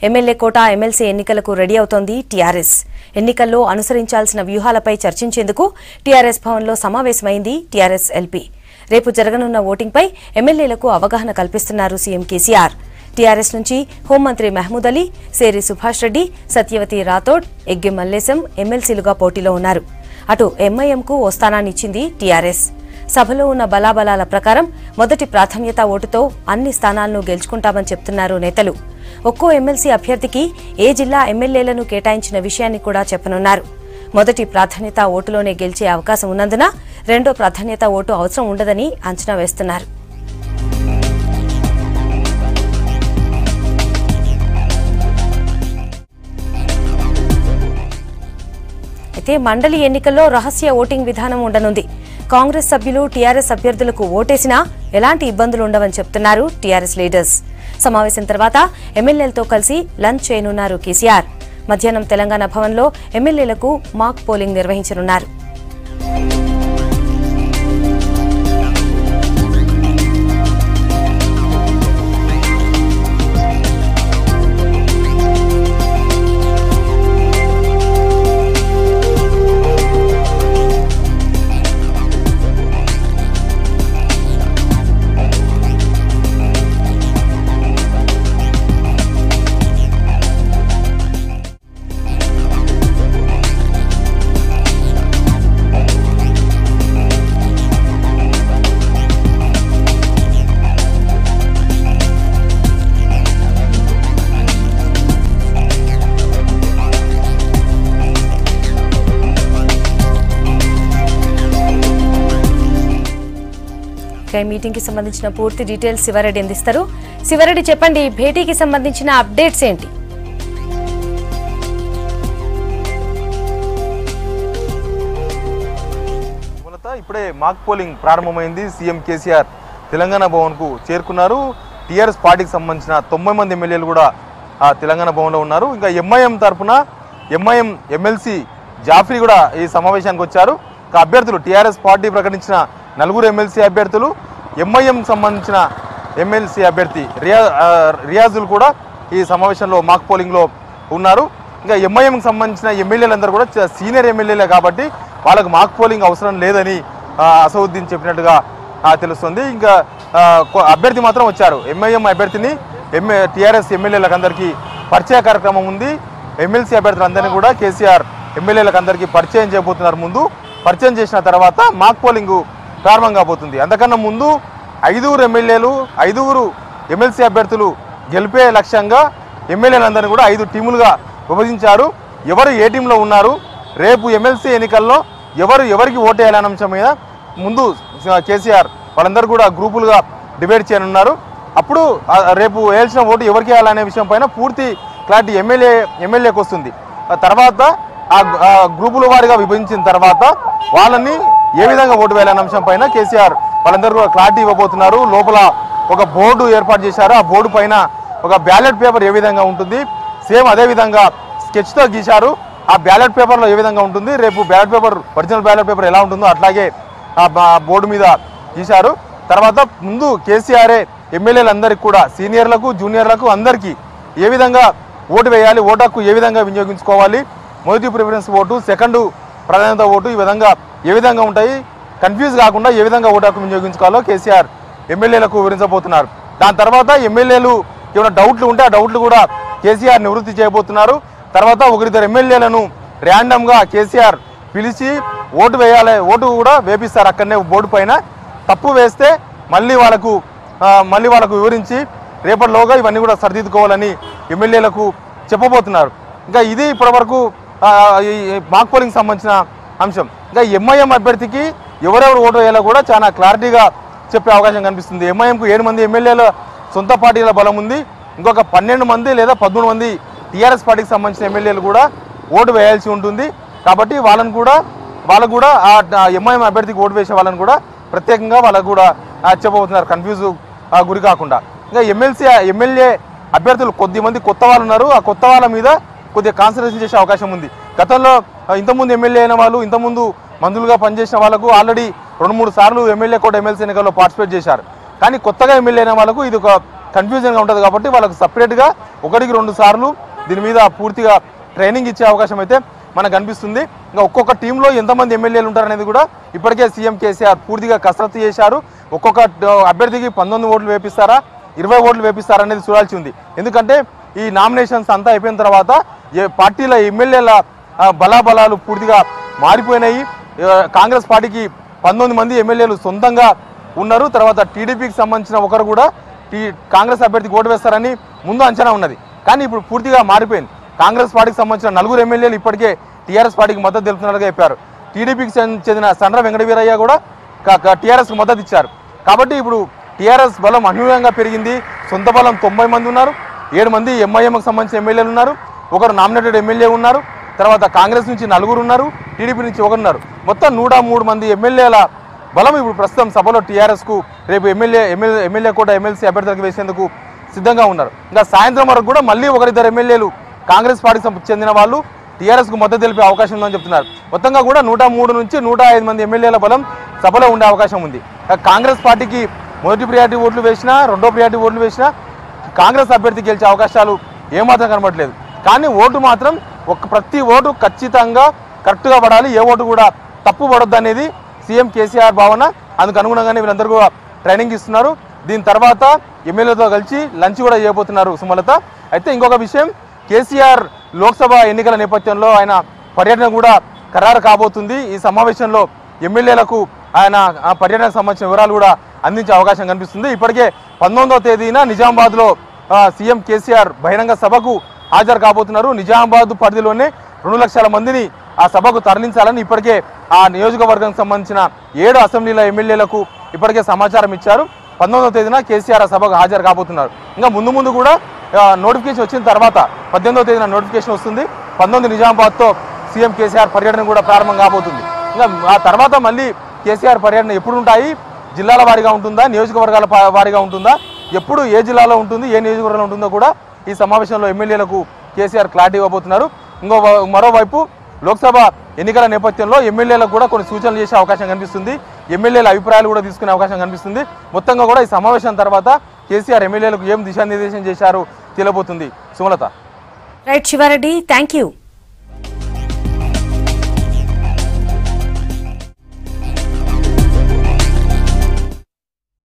MLA కోట MLC ఎన్నికలకు ready అవుతోంది TRS. ఎన్నికల్లో అనుసరించాల్సిన వ్యూహాలపై చర్చించేందుకు టీఆర్ఎస్ భవన్లో సమావేశమైంది టీఆర్ఎస్ ఎల్పీ. రేపు జరగనున్న ఓటింగ్పై ఎమ్మెల్యేలకు అవగాహన కల్పిస్తున్నారు సీఎం కేసీఆర్. టీఆర్ఎస్ నుంచి హోంమంత్రి మహమూద్ అలీ, సేరి సుభాష్ రెడ్డి, సత్యవతి రాథోడ్, ఎగ్గి మల్లేశం ఎమ్మెల్సీలుగా పోటీలో ఉన్నారు. అటు ఎంఐఎంకు ఓ స్థానాన్నిచ్చింది టీఆర్ఎస్. సభలో ఉన్న బలాబలాల ప్రకారం మొదటి ప్రాధాన్యత ఓటుతో అన్ని స్థానాలను గెలుచుకుంటామని చెప్తున్నారు నేతలు. ఒక్కో ఎమ్మెల్సీ అభ్యర్థికి ఏ జిల్లా ఎమ్మెల్యేలను కేటాయించిన విషయాన్ని కూడా చెప్పనున్నారు. మొదటి ప్రాధాన్యత ఓటులోనే గెలిచే అవకాశం ఉన్నందున రెండో ప్రాధాన్యత ఓటు అవసరం ఉండదని అంచనా వేస్తున్నారు. అయితే మండలి ఎన్నికల్లో రహస్య ఓటింగ్ విధానం ఉండనుంది. కాంగ్రెస్ సభ్యులు టీఆర్ఎస్ అభ్యర్థులకు ఓటేసినా ఎలాంటి ఇబ్బందులు ఉండవని చెప్తున్నారు టీఆర్ఎస్ లీడర్స్. సమావేశం తర్వాత ఎమ్మెల్యేలతో కలిసి లంచ్ చేయనున్నారు కేసీఆర్. మధ్యాహ్నం తెలంగాణ భవన్లో ఎమ్మెల్యేలకు మాక్ పోలింగ్ నిర్వహించనున్నారు. మీటింగ్ కి సంబంధించిన పూర్తి డీటెయిల్స్ శివారెడ్డి అందిస్తారు. శివారెడ్డి చెప్పండి, భేటీకి సంబంధించిన అప్డేట్స్ ఏంటి? ఇప్పుడే మాక్ పోలింగ్ ప్రారంభమైంది. సీఎం కేసీఆర్ తెలంగాణ భవన్ కు చేరుకున్నారు. టీఆర్ఎస్ పార్టీకి సంబంధించిన 90 మంది ఎమ్మెల్యేలు కూడా తెలంగాణ భవన్ లో ఉన్నారు. ఇంకా ఎంఐఎం తరఫున ఎంఐఎం ఎమ్మెల్సీ జాఫ్రీ కూడా ఈ సమావేశానికి వచ్చారు. అభ్యర్థులు టీఆర్ఎస్ పార్టీ ప్రకటించిన 4 ఎమ్మెల్సీ అభ్యర్థులు, ఎంఐఎం సంబంధించిన ఎమ్మెల్సీ అభ్యర్థి రియాజులు కూడా ఈ సమావేశంలో మాక్ పోలింగ్లో ఉన్నారు. ఇంకా ఎంఐఎంకి సంబంధించిన ఎమ్మెల్యేలందరూ కూడా సీనియర్ ఎమ్మెల్యేలే కాబట్టి వాళ్ళకు మాక్ పోలింగ్ అవసరం లేదని అసదుద్దీన్ చెప్పినట్టుగా తెలుస్తుంది. ఇంకా అభ్యర్థి మాత్రం వచ్చారు. ఎంఐఎం అభ్యర్థిని టీఆర్ఎస్ ఎమ్మెల్యేలకు అందరికీ పరిచయ కార్యక్రమం ఉంది. ఎమ్మెల్సీ అభ్యర్థులందరినీ కూడా కేసీఆర్ ఎమ్మెల్యేలకు అందరికీ పరిచయం చేయబోతున్నారు. ముందు పరిచయం చేసిన తర్వాత మాక్ పోలింగ్ ప్రారంభం కాబోతుంది. అంతకన్నా ముందు 5 ఎమ్మెల్యేలు, 5 ఎమ్మెల్సీ అభ్యర్థులు గెలిపే లక్ష్యంగా ఎమ్మెల్యేలందరినీ కూడా 5 టీములుగా విభజించారు. ఎవరు ఏ టీంలో ఉన్నారు, రేపు ఎమ్మెల్సీ ఎన్నికల్లో ఎవరికి ఓటేయాలనే అంశం మీద ముందు కేసీఆర్ వాళ్ళందరూ కూడా గ్రూపులుగా డిబేట్ చేయనున్నారు. అప్పుడు రేపు వేయాల్సిన ఓటు ఎవరికి వేయాలనే విషయం పైన పూర్తి క్లారిటీ ఎమ్మెల్యేకి వస్తుంది. తర్వాత ఆ గ్రూపుల వారిగా విభజించిన తర్వాత వాళ్ళని ఏ విధంగా ఓటు వేయాలనే అంశం పైన కేసీఆర్ వాళ్ళందరూ కూడా క్లారిటీ ఇవ్వబోతున్నారు. లోపల ఒక బోర్డు ఏర్పాటు చేశారు. ఆ బోర్డు పైన ఒక బ్యాలెట్ పేపర్ ఏ విధంగా ఉంటుంది, సేమ్ అదే విధంగా స్కెచ్తో గీశారు. ఆ బ్యాలెట్ పేపర్లో ఏ విధంగా ఉంటుంది, రేపు ballot paper original ballot paper ఎలా ఉంటుందో అట్లాగే ఆ బోర్డు మీద గీశారు. తర్వాత ముందు కేసీఆరే ఎమ్మెల్యేలందరికీ కూడా సీనియర్లకు, జూనియర్లకు అందరికీ ఏ విధంగా ఓటు వేయాలి, ఓటు హక్కు ఏ విధంగా వినియోగించుకోవాలి, మొదటి ప్రిఫరెన్స్ ఓటు, సెకండ్ ప్రాధాన్యత ఓటు ఈ విధంగా ఏ విధంగా ఉంటాయి, కన్ఫ్యూజ్ కాకుండా ఏ విధంగా ఓటు హక్కు వినియోగించుకోవాలో కేసీఆర్ ఎమ్మెల్యేలకు వివరించబోతున్నారు. దాని తర్వాత ఎమ్మెల్యేలు ఏమైనా డౌట్లు ఉంటే ఆ డౌట్లు కూడా కేసీఆర్ నివృత్తి చేయబోతున్నారు. తర్వాత 1-2 ఎమ్మెల్యేలను ర్యాండమ్గా కేసీఆర్ పిలిచి ఓటు వేయాలి, ఓటు కూడా వేపిస్తారు అక్కడనే బోర్డు పైన. తప్పు వేస్తే మళ్ళీ వాళ్ళకు వివరించి రేపటిలోగా ఇవన్నీ కూడా సరిదిద్దుకోవాలని ఎమ్మెల్యేలకు చెప్పబోతున్నారు. ఇంకా ఇది ఇప్పటివరకు ఈ మాక్ పోలింగ్ సంబంధించిన అంశం. ఇంకా ఎంఐఎం అభ్యర్థికి ఎవరెవరు ఓటు వేయాలో కూడా చాలా క్లారిటీగా చెప్పే అవకాశం కనిపిస్తుంది. ఎంఐఎంకు 7 మంది ఎమ్మెల్యేల సొంత పార్టీల బలం ఉంది. ఇంకొక 12 మంది లేదా 13 మంది టీఆర్ఎస్ పార్టీకి సంబంధించిన ఎమ్మెల్యేలు కూడా ఓటు వేయాల్సి ఉంటుంది. కాబట్టి వాళ్ళకు కూడా ఆ ఎంఐఎం అభ్యర్థికి ఓటు వేసే వాళ్ళని కూడా ప్రత్యేకంగా వాళ్ళకు కూడా చెప్పబోతున్నారు, కన్ఫ్యూజ్ గురి కాకుండా. ఇంకా ఎమ్మెల్యే అభ్యర్థులు కొద్దిమంది కొత్త వాళ్ళు ఉన్నారు. ఆ కొత్త వాళ్ళ మీద కొద్దిగా కాన్సన్ట్రేషన్ చేసే అవకాశం ఉంది. గతంలో ఇంతకుముందు ఎమ్మెల్యే అయిన వాళ్ళు, ఇంతకుముందు మంత్రులుగా పనిచేసిన వాళ్ళకు ఆల్రెడీ 2-3 సార్లు ఎమ్మెల్యే కోట ఎమ్మెల్సీ ఎన్నికల్లో పార్టిసిపేట్ చేశారు. కానీ కొత్తగా ఎమ్మెల్యే అయిన వాళ్ళకు ఇది ఒక కన్ఫ్యూజన్గా ఉంటుంది కాబట్టి వాళ్ళకు సపరేట్గా 1-2 సార్లు దీని మీద పూర్తిగా ట్రైనింగ్ ఇచ్చే అవకాశం అయితే మనకు కనిపిస్తుంది. ఇంకా ఒక్కొక్క టీంలో ఎంతమంది ఎమ్మెల్యేలు ఉంటారనేది కూడా ఇప్పటికే సీఎం కేసీఆర్ పూర్తిగా కసరత్తు చేశారు. ఒక్కొక్క అభ్యర్థికి 19 ఓట్లు వేపిస్తారా 20 ఓట్లు వేపిస్తారా అనేది చూడాల్సి ఉంది. ఎందుకంటే ఈ నామినేషన్స్ అంతా అయిపోయిన తర్వాత పార్టీల ఎమ్మెల్యేల బలాబలాలు పూర్తిగా మారిపోయినాయి. కాంగ్రెస్ పార్టీకి 19 మంది ఎమ్మెల్యేలు సొంతంగా ఉన్నారు. తర్వాత టీడీపీకి సంబంధించిన ఒకరు కూడా కాంగ్రెస్ అభ్యర్థికి ఓటు వేస్తారని ముందు అంచనా ఉన్నది. కానీ ఇప్పుడు పూర్తిగా మారిపోయింది. కాంగ్రెస్ పార్టీకి సంబంధించిన 4 ఎమ్మెల్యేలు ఇప్పటికే టీఆర్ఎస్ పార్టీకి మద్దతు తెలుపుతున్నట్టుగా చెప్పారు. టీడీపీకి చెందిన సండ్ర వెంకటవీరయ్య కూడా టీఆర్ఎస్కి మద్దతు ఇచ్చారు. కాబట్టి ఇప్పుడు టీఆర్ఎస్ బలం అనూహ్యంగా పెరిగింది. సొంత బలం 90 మంది ఉన్నారు. 7 మంది ఎంఐఎంకి సంబంధించిన ఎమ్మెల్యేలు ఉన్నారు. ఒకరు నామినేటెడ్ ఎమ్మెల్యే ఉన్నారు. తర్వాత కాంగ్రెస్ నుంచి 4 ఉన్నారు. టీడీపీ నుంచి 1 ఉన్నారు. మొత్తం 103 మంది ఎమ్మెల్యేల బలం ఇప్పుడు ప్రస్తుతం సభలో టీఆర్ఎస్కు రేపు ఎమ్మెల్యే కూడా ఎమ్మెల్సీ అభ్యర్థులకు వేసేందుకు సిద్ధంగా ఉన్నారు. ఇంకా సాయంత్రం వరకు కూడా మళ్ళీ 1-2 ఎమ్మెల్యేలు కాంగ్రెస్ పార్టీకి చెందిన వాళ్ళు టీఆర్ఎస్కు మద్దతు తెలిపే అవకాశం ఉందని చెప్తున్నారు. మొత్తంగా కూడా 103 నుంచి 105 మంది ఎమ్మెల్యేల బలం సభలో ఉండే అవకాశం ఉంది. కాంగ్రెస్ పార్టీకి మొదటి ప్రియారిటీ ఓట్లు వేసినా, రెండో ప్రియారిటీ ఓట్లు వేసినా కాంగ్రెస్ అభ్యర్థి గెలిచే అవకాశాలు ఏమాత్రం కనబడలేదు. కానీ ఓటు మాత్రం ప్రతి ఓటు ఖచ్చితంగా కరెక్ట్గా పడాలి, ఏ ఓటు కూడా తప్పు పడొద్దు అనేది సీఎం కేసీఆర్ భావన. అందుకు అనుగుణంగానే వీళ్ళందరూ కూడా ట్రైనింగ్ ఇస్తున్నారు. దీని తర్వాత ఎమ్మెల్యేతో కలిసి లంచ్ కూడా చేయబోతున్నారు సుమలత. అయితే ఇంకొక విషయం, కేసీఆర్ లోక్సభ ఎన్నికల నేపథ్యంలో ఆయన పర్యటన కూడా ఖరారు కాబోతుంది. ఈ సమావేశంలో ఎమ్మెల్యేలకు ఆయన పర్యటనకు సంబంధించిన వివరాలు కూడా అందించే అవకాశం కనిపిస్తుంది. ఇప్పటికే 19వ తేదీన నిజామాబాద్లో సీఎం కేసీఆర్ బహిరంగ సభకు హాజరు కాబోతున్నారు. నిజామాబాద్ పరిధిలోనే 2 లక్షల మందిని ఆ సభకు తరలించాలని ఇప్పటికే ఆ నియోజకవర్గానికి సంబంధించిన 7 అసెంబ్లీల ఎమ్మెల్యేలకు ఇప్పటికే సమాచారం ఇచ్చారు. 19వ తేదీన కేసీఆర్ ఆ సభకు హాజరు కాబోతున్నారు. ఇంకా ముందు కూడా నోటిఫికేషన్ వచ్చిన తర్వాత 18వ తేదీన నోటిఫికేషన్ వస్తుంది. 19 నిజామాబాద్తో సీఎం కేసీఆర్ పర్యటన కూడా ప్రారంభం కాబోతుంది. ఇంకా ఆ తర్వాత మళ్ళీ కేసీఆర్ పర్యటన ఎప్పుడు ఉంటాయి, జిల్లాల వారీగా ఉంటుందా, నియోజకవర్గాల వారీగా ఉంటుందా, ఎప్పుడు ఏ జిల్లాలో ఉంటుంది, ఏ నియోజకవర్గంలో ఉంటుందో కూడా ఈ సమావేశంలో ఎమ్మెల్యేలకు కేసీఆర్ క్లారిటీ ఇవ్వబోతున్నారు. మరోవైపు లోక్సభ ఎన్నికల నేపథ్యంలో ఎమ్మెల్యేలకు కూడా కొన్ని సూచనలు చేసే అవకాశం కనిపిస్తుంది. ఎమ్మెల్యేల అభిప్రాయాలు కూడా తీసుకునే అవకాశం కనిపిస్తుంది. మొత్తంగా కూడా ఈ సమావేశం తర్వాత కేసీఆర్ ఎమ్మెల్యేలకు ఏం దిశానిర్దేశం చేశారు తెలియబోతుంది. Sumalatha. Right Siva Reddy, thank you.